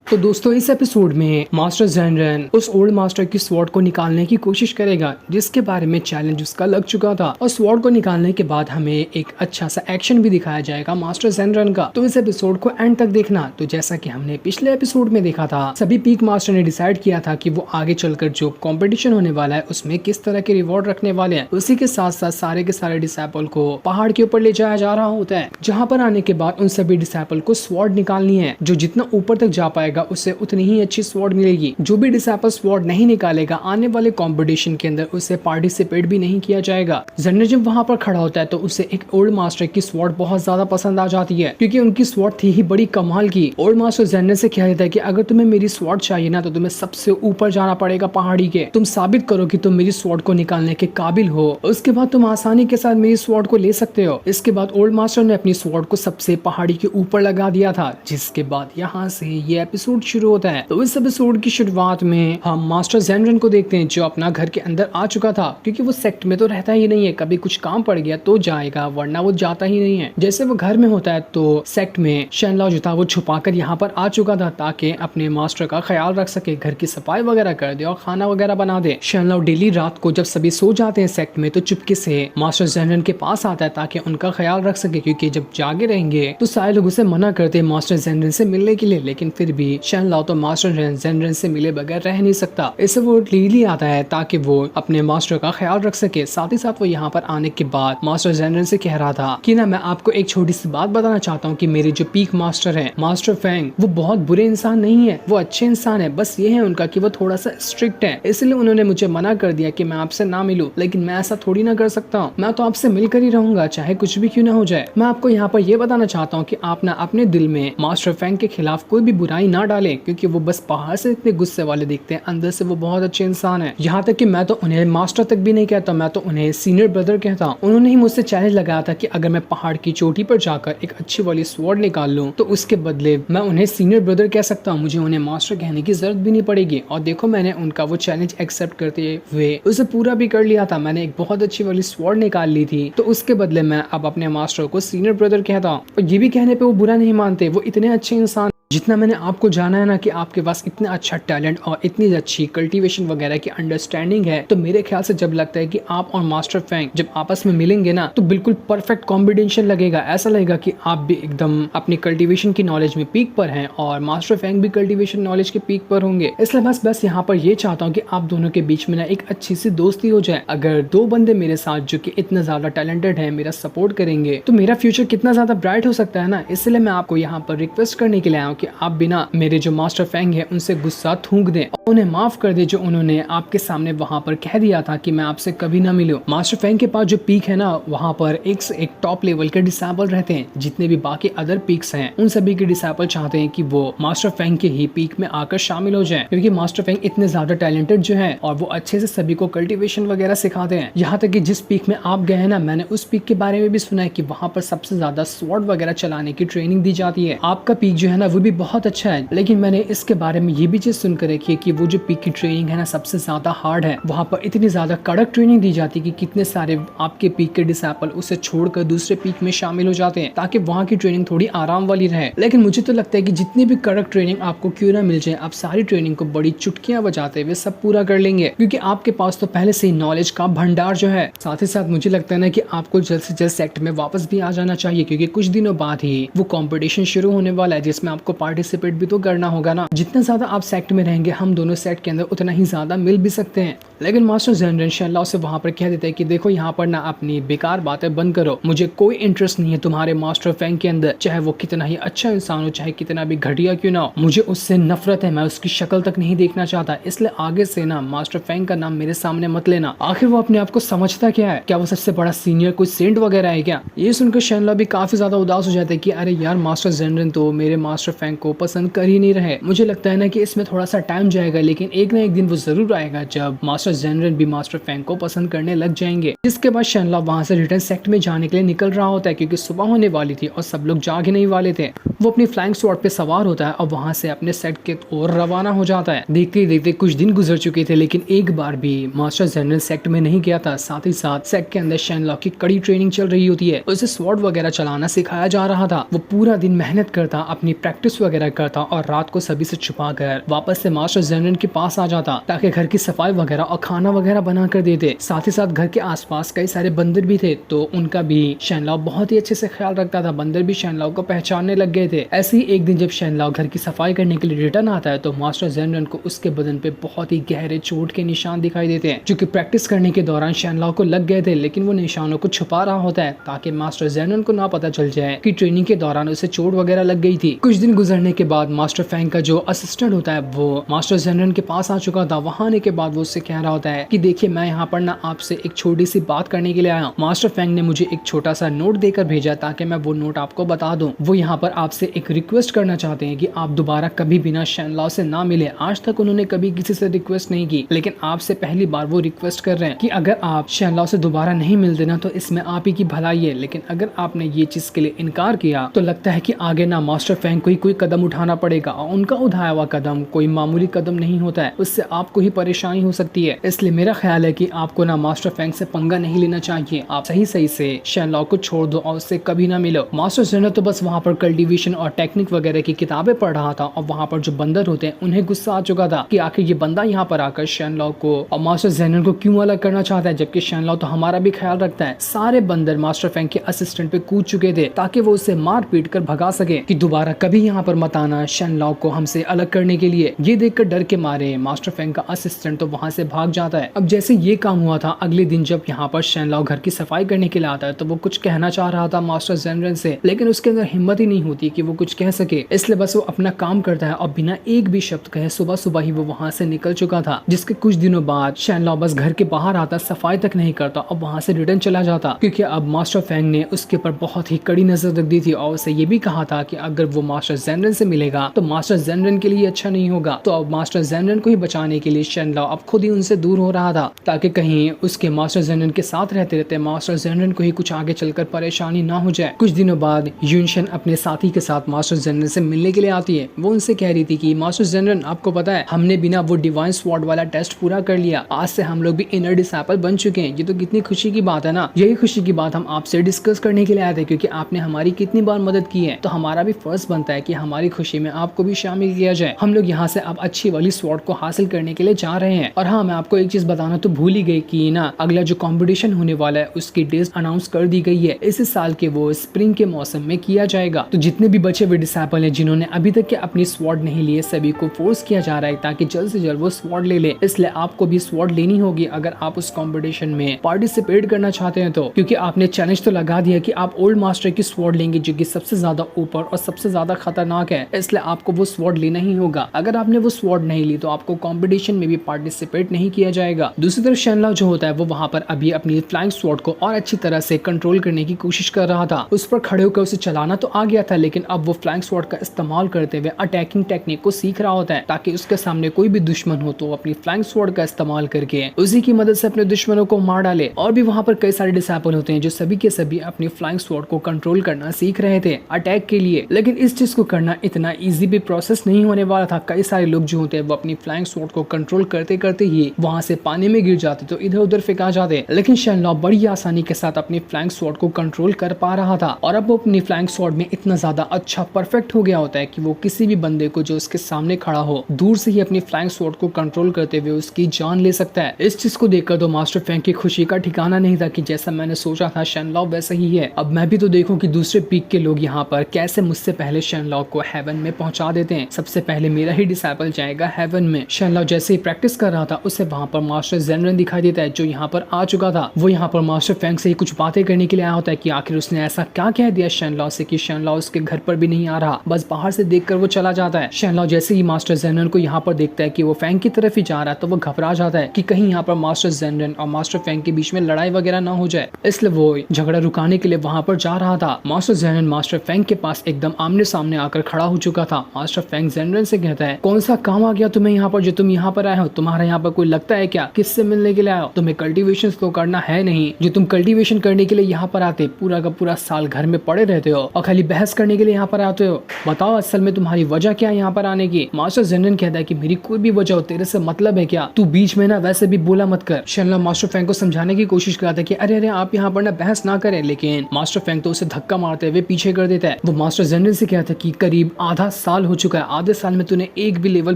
तो दोस्तों इस एपिसोड में मास्टर ज़ेनरेन उस ओल्ड मास्टर की स्वॉर्ड को निकालने की कोशिश करेगा जिसके बारे में चैलेंज उसका लग चुका था। और स्वॉर्ड को निकालने के बाद हमें एक अच्छा सा एक्शन भी दिखाया जाएगा मास्टर ज़ेनरेन का। तो इस एपिसोड को एंड तक देखना। तो जैसा कि हमने पिछले एपिसोड में देखा था, सभी पीक मास्टर ने डिसाइड किया था कि वो आगे चलकर जो कॉम्पिटिशन होने वाला है उसमें किस तरह के रिवॉर्ड रखने वाले हैं। उसी के साथ साथ सारे के सारे डिसाइपल को पहाड़ के ऊपर ले जाया जा रहा होता है, जहाँ पर आने के बाद उन सभी डिसाइपल को स्वॉर्ड निकालनी है। जो जितना ऊपर तक जा पाएगा उसे उतनी ही अच्छी स्वॉर्ड मिलेगी। जो भी डिसाइपल स्वॉर्ड नहीं निकालेगा आने वाले कंपटीशन के अंदर उसे पार्टिसिपेट भी नहीं किया जाएगा। ज़ेनरेन जब वहाँ पर खड़ा होता है तो उसे एक ओल्ड मास्टर की स्वॉर्ड बहुत ज्यादा पसंद आ जाती है, क्योंकि उनकी स्वॉर्ड थी ही बड़ी कमाल की। ओल्ड मास्टर ज़ेनरेन से कह देता है कि अगर तुम्हें मेरी स्वॉर्ड चाहिए ना तो तुम्हें सबसे ऊपर जाना पड़ेगा पहाड़ी के। तुम साबित करो कि तुम मेरी स्वॉर्ड को निकालने के काबिल हो, उसके बाद तुम आसानी के साथ मेरी स्वॉर्ड को ले सकते हो। इसके बाद ओल्ड मास्टर ने अपनी स्वॉर्ड को सबसे पहाड़ी के ऊपर लगा दिया था, जिसके बाद यहाँ से ये एपिसोड शुरू होता है। तो इस एपिसोड की शुरुआत में हम मास्टर ज़ेनरेन को देखते हैं जो अपना घर के अंदर आ चुका था, क्योंकि वो सेक्ट में तो रहता ही नहीं है। कभी कुछ काम पड़ गया तो जाएगा, वरना वो जाता ही नहीं है। जैसे वो घर में होता है तो सेक्ट में शेनलाओ जो था वो छुपाकर यहाँ पर आ चुका था ताकि अपने मास्टर का ख्याल रख सके, घर की सफाई वगैरह कर दे और खाना वगैरह बना दे। शेनलाओ डेली रात को जब सभी सो जाते हैं सेक्ट में तो चुपके से मास्टर ज़ेनरेन के पास आता है ताकि उनका ख्याल रख सके, क्योंकि जब जागे रहेंगे तो सारे लोग उसे मना करते हैं मास्टर ज़ेनरेन से मिलने के लिए। लेकिन फिर भी शेनलाओ तो मास्टर ज़ेनरेन से मिले बगैर रह नहीं सकता। इसे वो डेली आता है ताकि वो अपने मास्टर का ख्याल रख सके। साथ ही साथ वो यहाँ पर आने के बाद मास्टर ज़ेनरेन से कह रहा था कि ना मैं आपको एक छोटी सी बात बताना चाहता हूँ कि मेरे जो पीक मास्टर है मास्टर फेंग, वो बहुत बुरे इंसान नहीं है, वो अच्छे इंसान है। बस ये है उनका कि वो थोड़ा सा स्ट्रिक्ट है, इसलिए उन्होंने मुझे मना कर दिया कि मैं आपसे ना मिलूं। लेकिन मैं ऐसा थोड़ी ना कर सकता हूँ, मैं तो आपसे मिलकर ही रहूंगा चाहे कुछ भी क्यों ना हो जाए। मैं आपको यहाँ पर ये बताना चाहता हूँ कि आप ना अपने दिल में मास्टर फेंग के खिलाफ कोई भी बुराई ना डालें, क्योंकि वो बस बाहर से इतने गुस्से वाले दिखते हैं, अंदर से वो बहुत अच्छे इंसान है। यहाँ तक कि मैं तो उन्हें मास्टर तक भी नहीं कहता, मैं तो उन्हें सीनियर ब्रदर कहता हूँ। उन्होंने ही मुझसे चैलेंज लगाया था कि अगर मैं पहाड़ की चोटी पर जाकर एक अच्छी वाली स्वॉर्ड निकाल लूं तो उसके बदले मैं उन्हें सीनियर ब्रदर कह सकता हूँ, मुझे उन्हें मास्टर कहने की जरूरत भी नहीं पड़ेगी। और देखो मैंने उनका वो चैलेंज एक्सेप्ट करते हुए उसे पूरा भी कर लिया था। मैंने एक बहुत अच्छी वाली स्वॉर्ड निकाल ली थी, तो उसके बदले मैं अब अपने मास्टर को सीनियर ब्रदर कहता हूँ। और ये भी कहने पे वो बुरा नहीं मानते, वो इतने अच्छे इंसान। जितना मैंने आपको जाना है ना कि आपके पास इतना अच्छा टैलेंट और इतनी अच्छी कल्टीवेशन वगैरह की अंडरस्टैंडिंग है, तो मेरे ख्याल से जब लगता है कि आप और मास्टर फेंग जब आपस में मिलेंगे ना तो बिल्कुल परफेक्ट कॉम्बिनेशन लगेगा। ऐसा लगेगा कि आप भी एकदम अपनी कल्टीवेशन की नॉलेज में पीक पर हैं और मास्टर फेंग भी कल्टीवेशन नॉलेज के पीक पर होंगे। इसलिए बस यहाँ पर ये चाहता हूँ कि आप दोनों के बीच में ना एक अच्छी सी दोस्ती हो जाए। अगर दो बंदे मेरे साथ जो कि इतना ज्यादा टैलेंटेड है मेरा सपोर्ट करेंगे तो मेरा फ्यूचर कितना ज्यादा ब्राइट हो सकता है ना। इसलिए मैं आपको यहाँ पर रिक्वेस्ट करने के लिए आया हूँ कि आप बिना मेरे जो मास्टर फेंग है उनसे गुस्सा थूक दें और उन्हें माफ कर दे जो उन्होंने आपके सामने वहाँ पर कह दिया था कि मैं आपसे कभी ना मिलूं। मास्टर फेंग के पास जो पीक है ना वहाँ पर एक से एक टॉप लेवल के डिसाइपल रहते हैं। जितने भी बाकी अदर पीक्स हैं उन सभी के डिसाइपल चाहते हैं कि वो मास्टर फेंग के ही पीक में आकर शामिल हो जाए, क्योंकि मास्टर फेंग इतने ज्यादा टैलेंटेड जो है और वो अच्छे से सभी को कल्टिवेशन वगैरह सिखाते हैं। यहाँ तक कि जिस पीक में आप गए हैं ना मैंने उस पीक के बारे में भी सुना है कि वहाँ पर सबसे ज्यादा स्वॉर्ड वगैरह चलाने की ट्रेनिंग दी जाती है। आपका पीक जो है ना वो भी बहुत अच्छा है, लेकिन मैंने इसके बारे में ये भी चीज सुनकर रखी है कि वो जो पीक की ट्रेनिंग है ना सबसे ज्यादा हार्ड है। वहाँ पर इतनी ज्यादा कड़क ट्रेनिंग दी जाती है कि कितने सारे आपके पीक के डिसाइपल उसे छोड़कर दूसरे पीक में शामिल हो जाते हैं ताकि वहाँ की ट्रेनिंग थोड़ी आराम वाली रहे। लेकिन मुझे तो लगता है कि जितनी भी कड़क ट्रेनिंग आपको क्यों ना मिल जाए आप सारी ट्रेनिंग को बड़ी चुटकियां बजाते हुए सब पूरा कर लेंगे, क्योंकि आपके पास तो पहले से ही नॉलेज का भंडार जो है। साथ ही साथ मुझे लगता है ना कि आपको जल्द से जल्द सेक्ट में वापस भी आ जाना चाहिए, क्योंकि कुछ दिनों बाद ही वो कॉम्पिटिशन शुरू होने वाला है जिसमें आपको पार्टिसिपेट भी तो करना होगा ना। जितना ज्यादा आप सेक्ट में रहेंगे हम दोनों सेक्ट के अंदर उतना ही ज्यादा मिल भी सकते हैं। लेकिन मास्टर ज़ेनरेन शेनलाओ से वहाँ पर कह देते हैं कि देखो यहाँ पर ना अपनी बेकार बातें बंद करो, मुझे कोई इंटरेस्ट नहीं है तुम्हारे मास्टर फेंग के अंदर, चाहे वो कितना ही अच्छा इंसान हो चाहे कितना भी घटिया क्यों ना हो। मुझे उससे नफरत है, मैं उसकी शक्ल तक नहीं देखना चाहता। इसलिए आगे से ना मास्टर फेंग का नाम मेरे सामने मत लेना। आखिर वो अपने आप को समझता क्या है? क्या वो सबसे बड़ा सीनियर कोई सेंट वगैरह है क्या? ये सुनकर शेनलाओ भी काफी ज्यादा उदास हो जाता है कि अरे यार मास्टर ज़ेनरेन तो मेरे मास्टर फेंग को पसंद कर ही नहीं रहे। मुझे लगता है ना कि इसमें थोड़ा सा टाइम जाएगा, लेकिन एक ना एक दिन वो जरूर आएगा जब मास्टर मास्टर जेनरन भी मास्टर फेंग को पसंद करने लग जाएंगे। जिसके बाद शेनलॉ वहां से रिटर्न सेक्ट में जाने के लिए निकल रहा होता है क्योंकि सुबह होने वाली थी और सब लोग जाग ही नहीं वाले थे। वो अपनी फ्लाइंग स्वॉर्ड पे सवार होता है और वहां से अपने सेट के ओर रवाना हो जाता है। देखते देखते कुछ दिन गुजर चुके थे लेकिन एक बार भी मास्टर जेनरल सेक्ट में नहीं गया था। साथ ही साथ सेक्ट के अंदर शेनलॉ की कड़ी ट्रेनिंग चल रही होती है, उसे स्वॉर्ड वगैरह चलाना सिखाया जा रहा था। वो पूरा दिन मेहनत करता, अपनी प्रैक्टिस वगैरह करता और रात को सभी से छुपा कर वापस से मास्टर जेनरल के पास आ जाता ताकि घर की सफाई वगैरह और खाना वगैरह बना कर देते। साथ ही साथ घर के आसपास कई सारे बंदर भी थे तो उनका भी शेनलॉ बहुत ही अच्छे से ख्याल रखता था। बंदर भी शेनलॉ को पहचानने लग गए थे। ऐसे ही एक दिन जब शेनलॉ घर की सफाई करने के लिए रिटर्न आता है तो मास्टर जेनरन को उसके बदन पे बहुत ही गहरे चोट के निशान दिखाई देते हैं जो कि प्रैक्टिस करने के दौरान शेनलॉ को लग गए थे, लेकिन वो निशानों को छुपा रहा होता है ताकि मास्टर जेनरन को ना पता चल जाए कि ट्रेनिंग के दौरान उसे चोट वगैरह लग गई थी। कुछ दिन गुजरने के बाद मास्टर फेंग का जो असिस्टेंट होता है वो मास्टर जेनरन के पास आ चुका था। वहां आने के बाद वो उससे कह रहा होता है कि देखिए मैं यहाँ पर ना आपसे एक छोटी सी बात करने के लिए आया हूँ। मास्टर फेंग ने मुझे एक छोटा सा नोट देकर भेजा ताकि मैं वो नोट आपको बता दूं। वो यहाँ पर आपसे एक रिक्वेस्ट करना चाहते हैं कि आप दोबारा कभी बिना शेनलॉ से ना मिले। आज तक उन्होंने कभी किसी से रिक्वेस्ट नहीं की लेकिन आपसे पहली बार वो रिक्वेस्ट कर रहे हैं कि अगर आप शेनलॉ से दोबारा नहीं मिलते ना तो इसमें आप ही की भलाई है, लेकिन अगर आपने ये चीज के लिए इनकार किया तो लगता है कि आगे ना मास्टर फेंग को ही कोई कदम उठाना पड़ेगा और उनका उठाया हुआ कदम कोई मामूली कदम नहीं होता है, उससे आपको ही परेशानी हो सकती है। इसलिए मेरा ख्याल है कि आपको ना मास्टर फेंग से पंगा नहीं लेना चाहिए। आप सही सही से शेनलॉ को छोड़ दो और उससे कभी ना मिलो। मास्टर जेनरन तो बस वहाँ पर कल्टीवेशन और टेक्निक वगैरह की किताबें पढ़ रहा था और वहाँ पर जो बंदर होते हैं उन्हें गुस्सा आ चुका था कि आखिर ये बंदा यहाँ पर आकर शेनलॉ को और मास्टर जेनरन को क्यों अलग करना चाहता है, जबकि शेनलॉ तो हमारा भी ख्याल रखता है। सारे बंदर मास्टर फेंग के असिस्टेंट पे कूद चुके थे ताकि वो उसे मार पीट कर भगा सके कि दोबारा कभी यहाँ पर मत आना शेनलॉ को हमसे अलग करने के लिए। ये देखकर डर के मारे मास्टर फेंग का असिस्टेंट तो वहाँ से भाग जाता है। अब जैसे ये काम हुआ था, अगले दिन जब यहाँ पर शेनलॉ घर की सफाई करने के लिए आता है तो वो कुछ कहना चाह रहा था मास्टर जेनरन से, लेकिन उसके अंदर हिम्मत ही नहीं होती कि वो कुछ कह सके। इसलिए बस वो अपना काम करता है और बिना एक भी शब्द कहे सुबह सुबह ही वो वहाँ से निकल चुका था। जिसके कुछ दिनों बाद शेनलॉ बस घर के बाहर आता, सफाई तक नहीं करता और वहाँ से रिटर्न चला जाता क्योंकि अब मास्टर फेंग ने उसके ऊपर बहुत ही कड़ी नजर रख दी थी और उसे ये भी कहा था कि अगर वो मास्टर जेनरन से मिलेगा तो मास्टर जेनरन के लिए अच्छा नहीं होगा। तो अब मास्टर जेनरन को ही बचाने के लिए शेनलॉ अब खुद ही उनसे दूर हो रहा था ताकि कहीं उसके मास्टर जेनरन के साथ रहते रहते मास्टर जेनरन को ही कुछ आगे चलकर परेशानी ना हो जाए। कुछ दिनों बाद यूनशन अपने साथी के साथ मास्टर जेनरन से मिलने के लिए आती है। वो उनसे कह रही थी कि मास्टर जेनरन आपको पता है हमने बिना वो डिवाइन स्वॉर्ड वाला टेस्ट पूरा कर लिया, आज से हम लोग भी इनर डिसाइपल बन चुके हैं। ये तो कितनी खुशी की बात है ना। यही खुशी की बात हम आपसे डिस्कस करने के लिए आए थे क्योंकि आपने हमारी कितनी बार मदद की है, तो हमारा भी फर्ज बनता है कि हमारी खुशी में आपको भी शामिल किया जाए। हम लोग यहाँ से अब अच्छी वाली स्वॉर्ड को हासिल करने के लिए जा रहे हैं। और हाँ, मैं आपको एक चीज बताना तो भूल ही गई कि ना अगला जो कंपटीशन होने वाला है उसकी डेट अनाउंस कर दी गई है। इस साल के वो स्प्रिंग के मौसम में किया जाएगा। तो जितने भी बचे हुए डिसाइपल हैं जिन्होंने अभी तक के अपनी स्वॉर्ड नहीं लिए, सभी को फोर्स किया जा रहा है ताकि जल्द से जल्द वो स्वॉर्ड ले ले। इसलिए आपको भी स्वॉर्ड लेनी होगी अगर आप उस कंपटीशन में पार्टिसिपेट करना चाहते हैं तो, क्योंकि आपने चैलेंज तो लगा दिया कि आप ओल्ड मास्टर की स्वॉर्ड लेंगे जो कि सबसे ज्यादा ऊपर और सबसे ज्यादा खतरनाक है। इसलिए आपको वो स्वॉर्ड लेना ही होगा। अगर आपने वो स्वॉर्ड नहीं ली तो आपको कंपटीशन में भी पार्टिसिपेट नहीं किया जाएगा। दूसरी तरफ शेनलॉ जो होता है वो वहाँ पर अभी अपनी फ्लाइंग स्वॉर्ड को और अच्छी तरह से कंट्रोल करने की कोशिश कर रहा था। उस पर खड़े होकर उसे चलाना तो आ गया था, लेकिन अब वो फ्लाइंग स्वॉर्ड का इस्तेमाल करते हुए अटैकिंग टेक्निक को सीख रहा होता है ताकि उसके सामने कोई भी दुश्मन हो तो अपनी फ्लाइंग स्वॉर्ड का इस्तेमाल करके उसी की मदद से अपने दुश्मनों को मार डाले। और भी वहाँ पर कई सारे डिसाइपल होते हैं जो सभी के सभी अपनी फ्लाइंग स्वॉर्ड को कंट्रोल करना सीख रहे थे अटैक के लिए। लेकिन इस चीज को करना इतना इजी भी प्रोसेस नहीं होने वाला था। कई सारे लोग जो होते हैं वो अपनी फ्लाइंग स्वॉर्ड को कंट्रोल करते करते ही वहाँ से पानी में गिर जाते तो इधर उधर फेंका जाते। लेकिन शेनलॉ बड़ी आसानी के साथ अपनी फ्लाइंग स्वॉर्ड को कंट्रोल कर पा रहा था और अब वो अपनी फ्लाइंग स्वॉर्ड में इतना ज्यादा अच्छा परफेक्ट हो गया होता है कि वो किसी भी बंदे को जो उसके सामने खड़ा हो दूर से ही अपनी फ्लाइंग स्वॉर्ड को कंट्रोल करते हुए उसकी जान ले सकता है। इस चीज को देखकर तो मास्टर फेंग की खुशी का ठिकाना नहीं था कि जैसा मैंने सोचा था शेनलॉ वैसा ही है। अब मैं भी तो देखूं कि दूसरे पीक के लोग यहाँ पर कैसे मुझसे पहले शेनलॉ को हेवन में पहुंचा देते हैं। सबसे पहले मेरा ही डिसाइपल जाएगा हेवन में। शेनलॉ जैसे ही प्रैक्टिस कर रहा था उसे वहाँ पर मास्टर जेनरन दिखाई देता है जो यहाँ पर आ चुका था। वो यहाँ पर मास्टर फेंग से ही कुछ बातें करने के लिए आया होता है कि आखिर उसने ऐसा क्या कह दिया शेनलॉ से कि शेनलॉ उसके घर पर भी नहीं आ रहा, बस बाहर से देखकर वो चला जाता है। शेनलॉ जैसे ही मास्टर जेनरन को यहाँ पर देखता है कि वो फेंग की तरफ ही जा रहा है तो वो घबरा जाता है कि कहीं यहाँ पर मास्टर जेनरन और मास्टर फेंग के बीच में लड़ाई वगैरह ना हो जाए। इसलिए वो झगड़ा रुकाने के लिए वहाँ पर जा रहा था। मास्टर जेनरन मास्टर फेंग के पास एकदम आमने सामने आकर खड़ा हो चुका था। मास्टर फेंग जेनरन से कहता है, कौन सा काम आ गया तुम्हें यहाँ पर जो तुम यहाँ पर आए हो? तुम्हारा यहाँ पर कोई लगता है क्या किससे मिलने के लिए आए हो? तुम्हें कल्टीवेशन तो करना है नहीं। जो तुम कल्टीवेशन करने के लिए यहाँ पर आते पूरा का पूरा साल घर में पड़े रहते हो और खाली बहस करने के लिए यहाँ पर आते हो। बताओ असल में तुम्हारी वजह क्या है यहाँ पर आने की? मास्टर जेनरन कहता है कि मेरी कोई भी वजह हो, तेरे से मतलब है क्या? तू बीच में ना वैसे भी बोला मत कर। शनलॉ मास्टर फैंग को समझाने की कोशिश करता है कि अरे अरे आप यहाँ पर ना बहस ना करें, लेकिन मास्टर फैंग तो उसे धक्का मारते हुए पीछे कर देता है। वो मास्टर जनरल से कहता है कि करीब आधा साल हो चुका है, आधे साल में तूने एक भी लेवल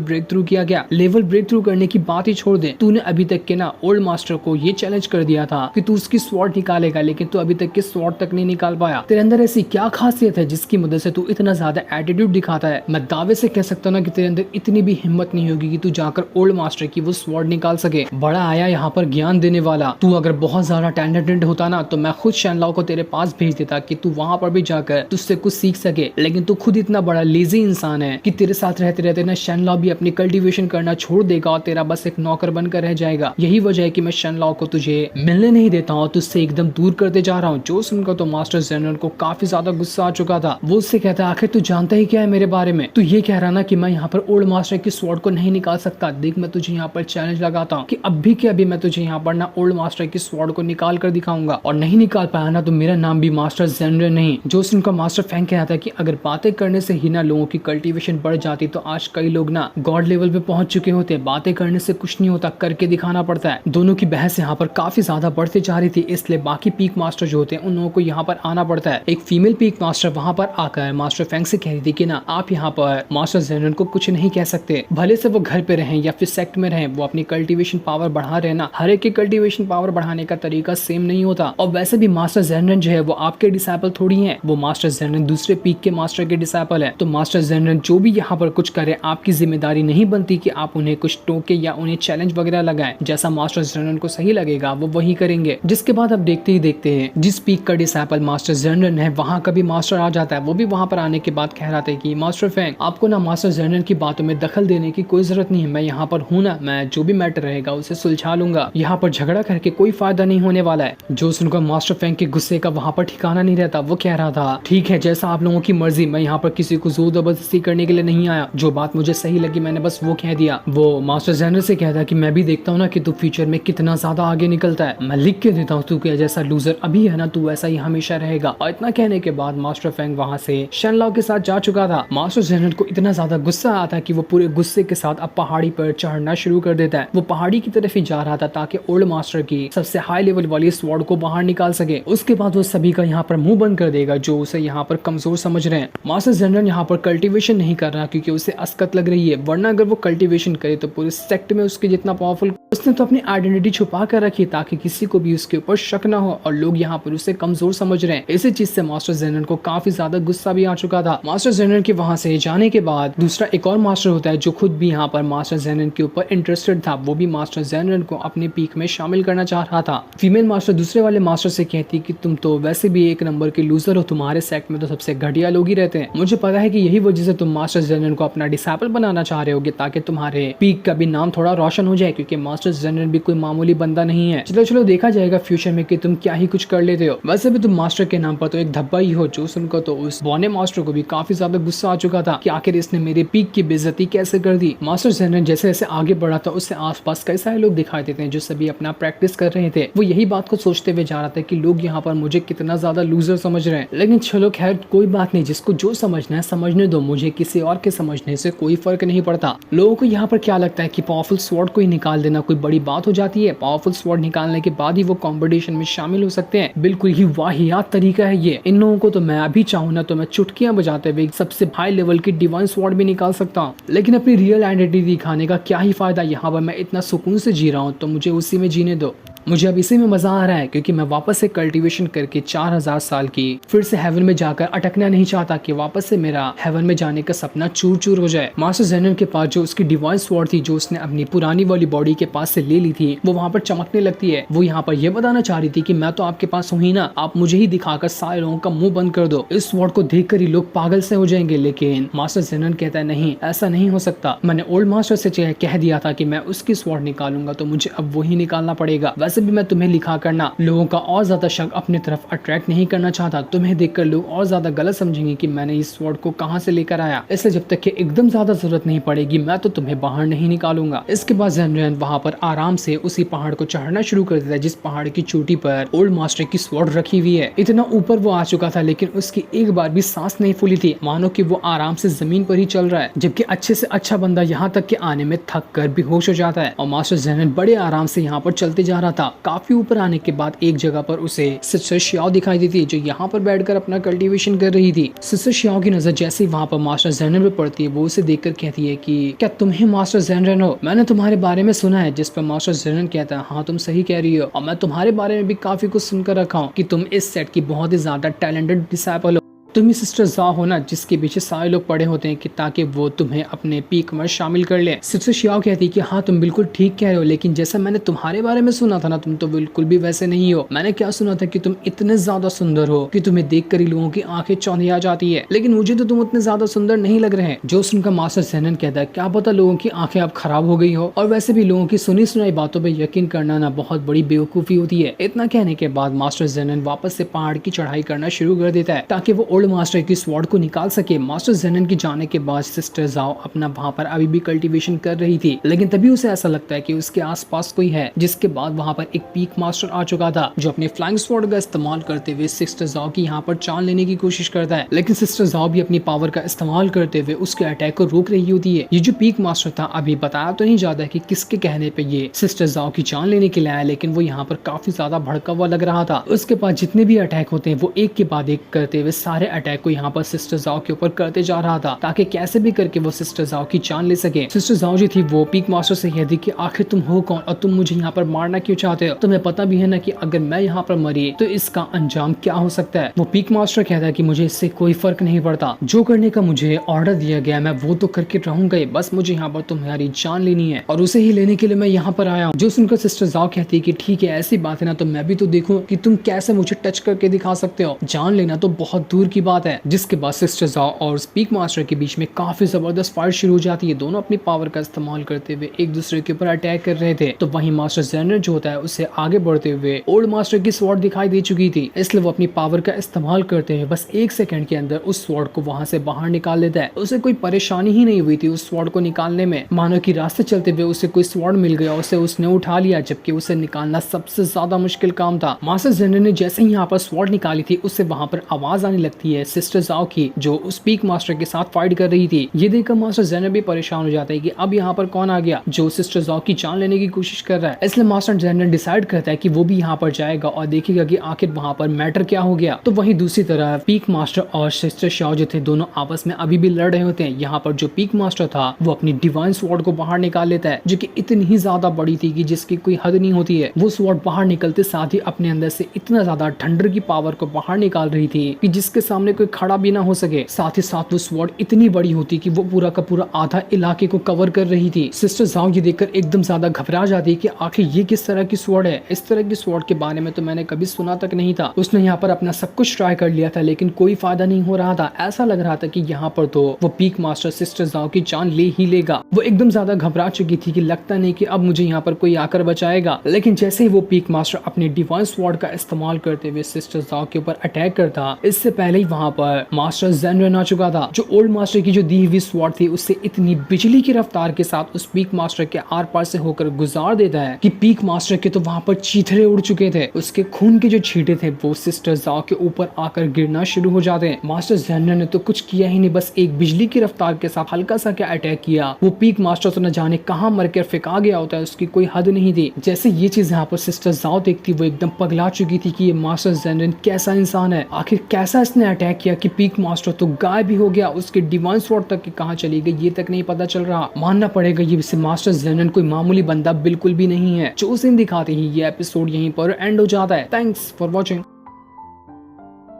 ब्रेक थ्रू किया गया? लेवल ब्रेक थ्रू करने की बात ही छोड़ दे, तूने अभी तक के ना ओल्ड मास्टर को ये चैलेंज कर दिया था कि तू उसकी स्वॉर्ड निकालेगा, लेकिन तू अभी तक की स्वॉर्ड तक नहीं निकाल पाया। तेरे अंदर ऐसी क्या खासियत है जिसकी मदद से तू इतना ज्यादा एटीट्यूड दिखाता है? मैं दावे से कह सकता हूँ ना कि तेरे अंदर इतनी भी हिम्मत नहीं होगी कि तू जाकर ओल्ड मास्टर की वो स्वॉर्ड निकाल सके। बड़ा आया यहाँ पर ज्ञान देने वाला। तू अगर बहुत ज्यादा टैलेंटेड होता ना तो मैं खुद शनलॉ को तेरे पास भेज देता कि तू वहां पर भी जाकर तुझसे कुछ सीख सके, लेकिन तू खुद इतना बड़ा लेजी इंसान है कि तेरे साथ रहते रहते ना शनलॉ भी अपनी कल्टीवेशन करना छोड़ देगा और तेरा बस एक नौकर बनकर रह जाएगा। यही वजह है कि मैं शनलॉ को तुझे मिलने नहीं देता हूँ, तुझसे एकदम दूर करते जा रहा हूँ। जो सुनकर तो मास्टर जनरल को काफी ज्यादा गुस्सा आ चुका था। वो उससे कहता है आखिर तू जानता ही क्या है मेरे बारे में? तू ये कह रहा ना कि मैं यहाँ पर ओल्ड मास्टर की स्वॉर्ड को नहीं निकाल सकता? देख मैं तुझे यहाँ पर चैलेंज लगाता हूँ कि अभी के अभी मैं तुझे यहाँ पर ना ओल्ड मास्टर की स्वॉर्ड को निकाल कर दिखाऊंगा, और नहीं निकाल पाया ना तो मेरा नाम भी मास्टर जनरल नहीं। जो उनका मास्टर फैंग कहता है कि अगर बातें करने से ही ना लोगों की कल्टीवेशन बढ़ जाती तो आज कई लोग ना गॉड लेवल पे पहुंच चुके होते। बातें करने से कुछ नहीं होता, करके दिखाना पड़ता है। दोनों की बहस यहाँ पर काफी ज्यादा बढ़ती जा रही थी, इसलिए बाकी पीक मास्टर जो होते हैं उन लोगों को यहाँ पर आना पड़ता है। एक फीमेल पीक मास्टर वहाँ पर आकर मास्टर फैंग से कह रही थी कि ना आप यहाँ पर मास्टर जनरल को कुछ नहीं कह सकते, भले से वो घर पे रहें या फिर सेक्ट में रहें, वो अपनी कल्टीवेशन पावर बढ़ा रहे ना। हर एक की कल्टीवेशन पावर बढ़ाने का तरीका सेम नहीं होता, और वैसे भी मास्टर जनरल जो है वो आपके डिसाइपल थोड़ी है, वो मास्टर जनरल दूसरे पीक के मास्टर के डिसाइपल है। तो मास्टर जनरल जो भी यहाँ पर कुछ करे आपकी जिम्मेदारी नहीं बनती कि आप उन्हें कुछ टोके या उन्हें चैलेंज वगैरह लगाएं। जैसा मास्टर जनरल को सही लगेगा वो वही करेंगे। जिसके बाद अब देखते ही देखते हैं जिस पीक का डिसाइपल मास्टर जनरल है वहाँ का भी मास्टर आ जाता है। वो भी वहाँ पर आने के बाद कह रहा था कि मास्टर फैंग आपको ना मास्टर जनरल की बातों में दखल देने की कोई जरूरत नहीं है, मैं यहाँ पर हूँ ना, मैं जो भी मैटर रहेगा उसे सुलझा लूंगा, यहाँ पर झगड़ा करके कोई फायदा नहीं होने वाला है। जो सुनकर मास्टर फैंग के गुस्से का वहाँ पर ठिकाना नहीं रहता। वो कह रहा था ठीक है जैसा आप लोगों की मर्जी, मैं यहाँ पर किसी को जोर जबरदस्ती करने के लिए नहीं आया, जो बात मुझे सही लगी मैंने बस वो कह दिया। वो मास्टर जनरल से कहता है कि मैं भी देखता हूँ ना कि तू फ्यूचर में कितना ज्यादा आगे निकलता है, मैं लिख के देता हूँ तू क्या जैसा लूजर अभी है ना तू वैसा ही हमेशा रहेगा। और इतना कहने के बाद मास्टर फैंग वहाँ से शनलॉ के साथ जा चुका था। मास्टर जनरल को इतना ज्यादा गुस्सा आता है कि वो पूरे गुस्से के साथ अब पहाड़ी पर चढ़ना शुरू कर देता है। वो पहाड़ी की तरफ ही जा रहा था ताकि ओल्ड मास्टर की सबसे हाई लेवल वाली स्वॉर्ड को बाहर निकाल सके। उसके बाद वो सभी का यहाँ पर मुंह बंद कर देगा जो उसे यहाँ पर कमजोर समझ रहे हैं। मास्टर जनरल यहाँ पर कल्टीवेशन नहीं कर रहा क्योंकि उसे अस्कत लग रही है, वरना अगर वो कल्टीवेशन करे तो पूरे सेक्ट में उसके जितना पावरफुल, उसने तो अपनी आइडेंटिटी छुपा कर रखी ताकि किसी को भी उसके ऊपर शक ना हो, और लोग यहाँ पर उसे कमजोर समझ रहे हैं। इसी चीज से मास्टर जनरल को काफी ज्यादा गुस्सा भी आ चुका था। मास्टर जनरल के वहां से जाने के बाद दूसरा एक और मास्टर होता है जो खुद भी यहाँ पर मास्टर जनरल के ऊपर इंटरेस्टेड था। वो भी मास्टर जनरल को अपने पीक में शामिल करना चाह रहा था। फीमेल मास्टर दूसरे वाले मास्टर से कहती कि तुम तो वैसे भी एक नंबर के लूजर हो, तुम्हारे सेक्ट में तो सबसे घटिया लोग ही रहते हैं। मुझे पता है कि यही वजह से तुम मास्टर जनरल को अपना डिसाइपल बनाना चाह रहे होगे ताकि तुम्हारे पीक का भी नाम थोड़ा रोशन हो जाए, क्योंकि मास्टर जनरल भी कोई मामूली बंदा नहीं है। चलो चलो देखा जाएगा फ्यूचर में कि तुम क्या ही कुछ कर लेते हो। वैसे भी तुम मास्टर के नाम पर तो एक धब्बा ही हो। जो सुनकर तो उस बौने मास्टर को भी काफी ज्यादा गुस्सा आ चुका था कि आखिर इसने मेरे पीक की बेइज्जती कैसे कर दी। मास्टर जनरल जैसे जैसे आगे बढ़ा था उससे आसपास कई सारे लोग दिखाई देते हैं जो सभी अपना प्रैक्टिस कर रहे थे। वो यही बात को सोचते हुए जा रहा था कि लोग यहाँ पर मुझे कितना ज्यादा लूजर समझ रहे हैं। लेकिन चलो खैर कोई बात नहीं, जिसको जो समझना है समझने दो, मुझे किसी और के समझने से कोई फर्क नहीं पड़ता। लोगों को यहाँ पर क्या लगता है कि पावरफुल स्वॉर्ड को ही निकाल देना कोई बड़ी बात हो जाती है। पावरफुल स्वॉर्ड निकालने के बाद ही वो कंपटीशन में शामिल हो सकते हैं। बिल्कुल ही वाहियात तरीका है ये। इन लोगों को तो मैं अभी चाहूँ ना तो मैं चुटकियां बजाते हुए सबसे हाई लेवल की डिवाइन स्वॉर्ड भी निकाल सकता हूँ। लेकिन अपनी रियल आइडेंटिटी दिखाने का क्या ही फायदा। यहाँ पर मैं इतना सुकून से जी रहा हूँ तो मुझे उसी में जीने दो। मुझे अब इसी में मजा आ रहा है क्योंकि मैं वापस से कल्टीवेशन करके 4000 साल की फिर से हेवन में जाकर अटकना नहीं चाहता कि वापस से मेरा हेवन में जाने का सपना चूर चूर हो जाए। मास्टर जेनन के पास जो उसकी डिवाइन स्वॉर्ड थी जो उसने अपनी पुरानी वाली बॉडी के पास से ले ली थी वो वहाँ पर चमकने लगती है। वो यहाँ पर यह बताना चाह रही थी कि मैं तो आपके पास हूँ ही ना, आप मुझे ही दिखाकर सारे लोगों का मुंह बंद कर दो। इस स्वॉर्ड को देख कर ही लोग पागल से हो जाएंगे। लेकिन मास्टर जेनन कहता है नहीं, ऐसा नहीं हो सकता। मैंने ओल्ड मास्टर से कह दिया था कि मैं उसकी स्वॉर्ड निकालूंगा तो मुझे अब वही निकालना पड़ेगा। वैसे भी मैं तुम्हें लिखा करना लोगों का और ज्यादा शक अपनी तरफ अट्रैक्ट नहीं करना चाहता। तुम्हें देखकर लोग और ज्यादा गलत समझेंगे कि मैंने इस स्वॉर्ड को कहां से लेकर आया, इसलिए जब तक कि एकदम ज्यादा जरूरत नहीं पड़ेगी मैं तो तुम्हें बाहर नहीं निकालूंगा। इसके बाद ज़ेनरेन वहां पर आराम से उसी पहाड़ को चढ़ना शुरू कर देता है जिस पहाड़ की चोटी पर ओल्ड मास्टर की स्वॉर्ड रखी हुई है। इतना ऊपर वो आ चुका था लेकिन उसकी एक बार भी सांस नहीं फूली थी, मानो कि वो आराम से जमीन पर ही चल रहा है, जबकि अच्छे से अच्छा बंदा यहाँ तक के आने में थक कर बेहोश हो जाता है। और मास्टर ज़ेनरेन बड़े आराम से यहाँ पर चलते जा रहा था। काफी ऊपर आने के बाद एक जगह पर उसे सिस्टर श्याओ दिखाई देती है जो यहाँ पर बैठकर अपना कल्टीवेशन कर रही थी। सिस्टर श्याओ की नजर जैसे ही वहाँ पर मास्टर ज़ेनरेन पे पड़ती है वो उसे देखकर कहती है कि क्या तुम ही मास्टर ज़ेनरेन हो? मैंने तुम्हारे बारे में सुना है। जिस पर मास्टर ज़ेनरेन कहता है हाँ तुम सही कह रही हो और मैं तुम्हारे बारे में भी काफी कुछ सुनकर रखा हूँ कि तुम इस सेट की बहुत ही ज्यादा टैलेंटेड डिसाइपल हो। तुम ही सिस्टर जाओ हो ना जिसके पीछे सारे लोग पड़े होते हैं कि ताकि वो तुम्हें अपने पीक में शामिल कर ले। सिस्टर श्याओ कहती है कि हाँ तुम बिल्कुल ठीक कह रहे हो, लेकिन जैसा मैंने तुम्हारे बारे में सुना था ना तुम तो बिल्कुल भी वैसे नहीं हो। मैंने क्या सुना था कि तुम इतने ज्यादा सुंदर हो कि तुम्हें देखकर ही लोगों की आंखें चौंधिया जाती है, लेकिन मुझे तो तुम उतने ज्यादा सुंदर नहीं लग रहे हैं। जो सुनकर मास्टर ज़ेनरेन कहता है क्या पता लोगों की आंखें अब खराब हो गई हो, और वैसे भी लोगों की सुनी सुनाई बातों पर यकीन करना ना बहुत बड़ी बेवकूफी होती है। इतना कहने के बाद मास्टर ज़ेनरेन वापस से पहाड़ की चढ़ाई करना शुरू कर देता है ताकि वो ओल्ड मास्टर की स्वॉर्ड को निकाल सके। मास्टर ज़ेनरेन की जाने के बाद सिस्टर जाओ अपना वहाँ पर अभी भी कल्टीवेशन कर रही थी, लेकिन तभी उसे ऐसा लगता है कि उसके आसपास कोई है। जिसके बाद वहाँ पर एक पीक मास्टर आ चुका था जो अपने फ्लाइंग स्वॉर्ड का इस्तेमाल करते हुए सिस्टर जाओ की यहाँ पर जान लेने की कोशिश करता है, लेकिन सिस्टर जाओ भी अपनी पावर का इस्तेमाल करते हुए उसके अटैक को रोक रही होती है। ये जो पीक मास्टर था अभी बताया तो नहीं जाता कि किसके कहने पे ये सिस्टर जाओ की जान लेने के लिए आया, लेकिन वो यहाँ पर काफी ज्यादा भड़का हुआ लग रहा था। उसके बाद जितने भी अटैक होते हैं वो एक के बाद एक करते हुए सारे अटैक को यहाँ पर सिस्टर जाओ के ऊपर करते जा रहा था ताकि कैसे भी करके वो सिस्टर जाओ की जान ले सके। सिस्टर जाओ जी थी वो पीक मास्टर से कहती कि आखिर तुम हो कौन और तुम मुझे यहाँ पर मारना क्यों चाहते हो? तुम्हें पता भी है ना कि अगर मैं यहाँ पर मरी तो इसका अंजाम क्या हो सकता है। वो पीक मास्टर कहता है कि मुझे इससे कोई फर्क नहीं पड़ता, जो करने का मुझे ऑर्डर दिया गया मैं वो तो करके रहूंगा, बस मुझे यहाँ पर तुम्हारी जान लेनी है और उसे ही लेने के लिए मैं यहाँ पर आया हूँ। जो सुनकर सिस्टर जाओ कहती है कि ठीक है ऐसी बात है ना तो मैं भी तो देखूं कि तुम कैसे मुझे टच करके दिखा सकते हो, जान लेना तो बहुत दूर की बात है। जिसके बाद सिस्टर जाओ और स्पीक मास्टर के बीच में काफी जबरदस्त फाइट शुरू हो जाती है। दोनों अपनी पावर का इस्तेमाल करते हुए एक दूसरे के ऊपर अटैक कर रहे थे। तो वहीं मास्टर ज़ेनरेन जो होता है उससे आगे बढ़ते हुए ओल्ड मास्टर की स्वॉर्ड दिखाई दे चुकी थी, इसलिए वो अपनी पावर का इस्तेमाल करते हुए बस एक सेकंड के अंदर उस स्वॉर्ड को वहां से बाहर निकाल लेता है। उसे कोई परेशानी ही नहीं हुई थी उस स्वॉर्ड को निकालने में, मानो कि रास्ते चलते हुए उसे कोई स्वॉर्ड मिल गया, उसे उसने उठा लिया, जबकि उसे निकालना सबसे ज्यादा मुश्किल काम था। मास्टर ज़ेनरेन ने जैसे ही यहाँ पर स्वॉर्ड निकाली थी उससे वहां पर आवाज आने लगती है सिस्टर जाओ की जो उस पीक मास्टर के साथ फाइट कर रही थी। ये देखकर मास्टर ज़ेनरेन भी परेशान हो जाता है कि अब यहाँ पर कौन आ गया जो सिस्टर जाओ की जान लेने की कोशिश कर रहा है। इसलिए मास्टर ज़ेनरेन डिसाइड करता है कि वो भी यहाँ पर जाएगा और देखेगा कि आखिर वहाँ पर मैटर क्या हो गया। तो वहीं दूसरी तरफ पीक मास्टर और सिस्टर श्याओ जो थे दोनों आपस में अभी भी लड़ रहे होते हैं। यहाँ पर जो पीक मास्टर था वो अपनी डिवाइन स्वॉर्ड को बाहर निकाल लेता है जो कि इतनी ही ज्यादा बड़ी थी कि जिसकी कोई हद नहीं होती है। वो स्वॉर्ड बाहर निकलते साथ ही अपने अंदर से इतना ज्यादा थंडर की पावर को बाहर निकाल रही थी कि जिसके सामने कोई खड़ा भी ना हो सके। साथ ही साथ वो स्वॉर्ड इतनी बड़ी होती कि वो पूरा का पूरा आधा इलाके को कवर कर रही थी। सिस्टर जाओ ये देखकर एकदम ज्यादा घबरा जाती है कि आखिर ये किस तरह की स्वॉर्ड है, इस तरह की स्वॉर्ड के बारे में तो मैंने कभी सुना तक नहीं था। उसने यहाँ पर अपना सब कुछ ट्राई कर लिया था लेकिन कोई फायदा नहीं हो रहा था। ऐसा लग रहा था कि यहाँ पर तो वो पीक मास्टर सिस्टर जाओ की जान ले ही लेगा। वो एकदम ज्यादा घबरा चुकी थी कि लगता नहीं कि अब मुझे यहाँ पर कोई आकर बचाएगा। लेकिन जैसे ही वो पीक मास्टर अपने डिवाइन स्वॉर्ड का इस्तेमाल करते हुए सिस्टर जाओ के ऊपर अटैक करता, इससे पहले ही वहाँ पर मास्टर ज़ेनरेन आ चुका था जो ओल्ड मास्टर की जो दी हुई स्वॉर्ड थी उससे इतनी बिजली की रफ्तार के साथ उस पीक मास्टर के आर पार से होकर गुजार देता है कि पीक मास्टर के तो वहाँ पर चीथड़े उड़ चुके थे। उसके खून के जो छींटे थे वो सिस्टर जाओ के ऊपर आकर गिरना शुरू हो जाते हैं। मास्टर ज़ेनरेन ने तो कुछ किया ही नहीं, बस एक बिजली की रफ्तार के साथ हल्का सा क्या अटैक किया। वो पीक मास्टर तो न जाने कहाँ मर कर फेंका गया होता है, उसकी कोई हद नहीं थी। जैसे ये चीज यहाँ पर सिस्टर जाओ देखती वो एकदम पगला चुकी थी कि ये मास्टर ज़ेनरेन कैसा इंसान है, आखिर कैसा इसने अटैक किया कि पीक मास्टर तो गायब भी हो गया, उसके डिवाइन स्वॉर्ड तक की कहाँ चली गई ये तक नहीं पता चल रहा। मानना पड़ेगा ये मास्टर ज़ेनरेन कोई मामूली बंदा बिल्कुल भी नहीं है। जो सीन दिखाते ही ये एपिसोड यहीं पर एंड हो जाता है। Thanks for watching.